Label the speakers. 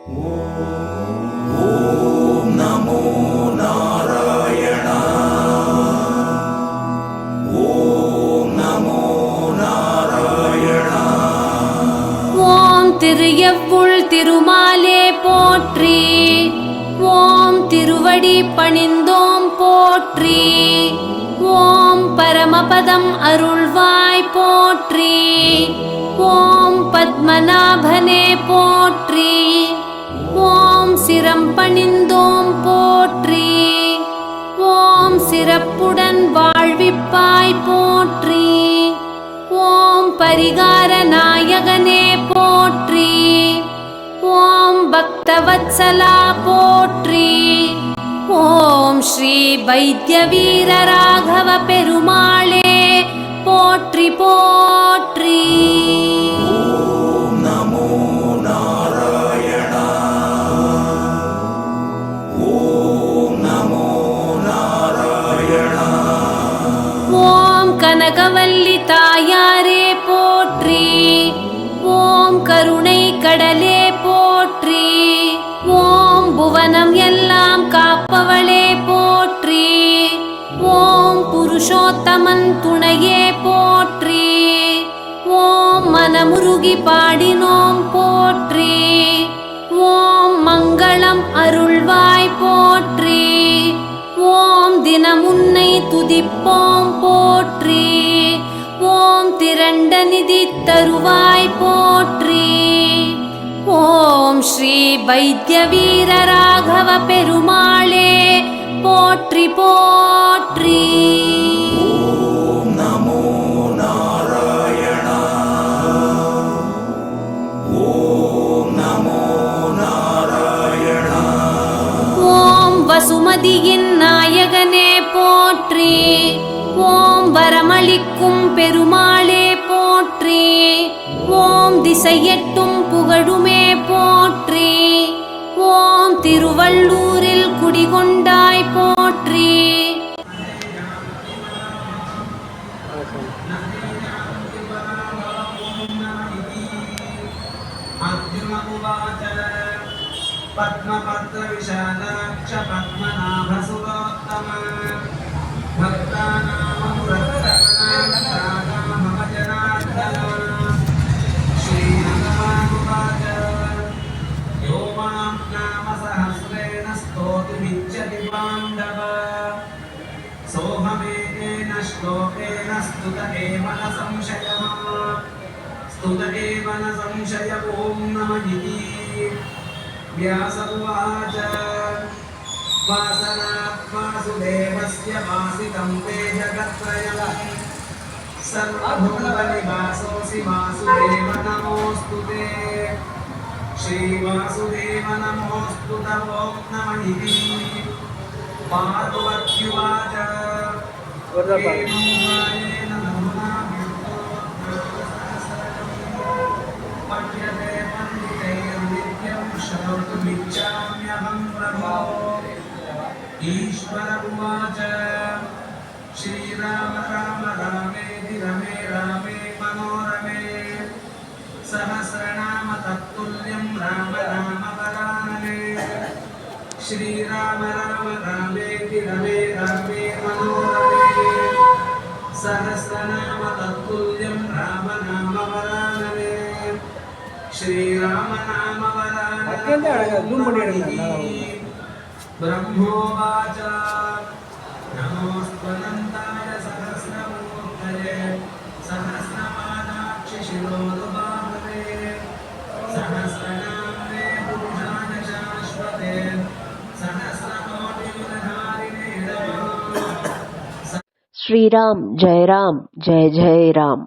Speaker 1: ஓம் நமோ நாராயண. ஓம் நமோ நாராயண.
Speaker 2: ஓம் திருஎவ்வுள் திருமாலே போற்றி. ஓம் திருவடி பணிந்தோம் போற்றி. ஓம் பரமபதம் அருள்வாய் போற்றி. ஓம் பத்மநாபனே போற்றி. ஓம் சிரம் பணிந்தோம் போற்றி. ஓம் சிறப்புடன் வாழ்விப்பாய் போற்றி. ஓம் பரிகார நாயகனே போற்றி. ஓம் பக்தவத்சலா போற்றி. ஓம் ஸ்ரீ வைத்திய வீர ராகவ பெருமாளே போற்றி போற்றி.
Speaker 1: ஓம் நமோ நாராயண. ஓம் நமோ நாராயண.
Speaker 2: ஓம் கனகவல்லி தாயாரே போற்றி. ஓம் கருணை கடலே போற்றி. ஓம் புவனம் எல்லாம் காப்பவளே போற்றி. ஓம் புருஷோத்தமன் துணையே போற்றி. ஓம் மனமுருகி பாடினோம் போற்றி. ஓம் மங்களம் அருள்வாய் போற்றி. ஓம் தினம் உன்னை துதிப்போம் போற்றி. ஓம் திரண்ட நிதி தருவாய் போற்றி. ஓம் ஸ்ரீ வைத்திய வீர ராகவ பெருமாளே போற்றி போற்றி.
Speaker 1: ஓம் நமோ நாராயண. ஓம் நமோ நாராயண.
Speaker 2: ஓம் வசுமதியின் நாயகனே போற்றி. ஓம் வரமளிக்கும் பெருமாளே போற்றி. ஓம் திசையெட்டும் புகழுமே போற்றி. ஓம் திருவள்ளூரில் குடிகொண்டாய் போற்றி.
Speaker 3: பத்மபத்ர விஷாலாட்ச பத்மநாப சுரோத்தம பக்தானாம் ரத்னானாம் மம ஜனார்தன ஸ்ரீரங்கமானுவாச யோ மாம் நாம சஹஸ்ரேண ஸ்தோதுமிச்சதி பாண்டவ சோஹமேன ஸ்லோகேன ஸ்துத ஏவ ந சம்சயः स्तुत एव न संशय ॐ नमः इति व्यास उवाच वासनात् वासुदेवस्य वासितं ते जगत्त्रयः सर्वभूतनिवासोऽसि वासुदेव नमोऽस्तु ते श्रीवासुदेव नमोऽस्तु तवो नमः इति पार्वत्युवाच एवं पठ्यते पण्डितैर्नित्यं श्रोतुमिच्छाम्यहं प्रभो ईश्वर उवाच श्रीराम राम रामेति रमे रामे मनोरमे सहस्रनाम तत्तुल्यं राम राम वरानने श्रीराम राम रामेति रमे रामे मनोरमे सहस्रनाम तत्तुल्यं राम नाम वरानने श्रीराम नाम वरानने ब्रह्मोवाच नमोऽस्त्वनन्ताय सहस्रमूर्तये सहस्रपादाक्षि शिरोरुबाहवे सहस्रनाम्ने पुरुषाय शाश्वते सहस्रकोटियुगधारिणे नमः।
Speaker 4: श्री राम जय जय राम।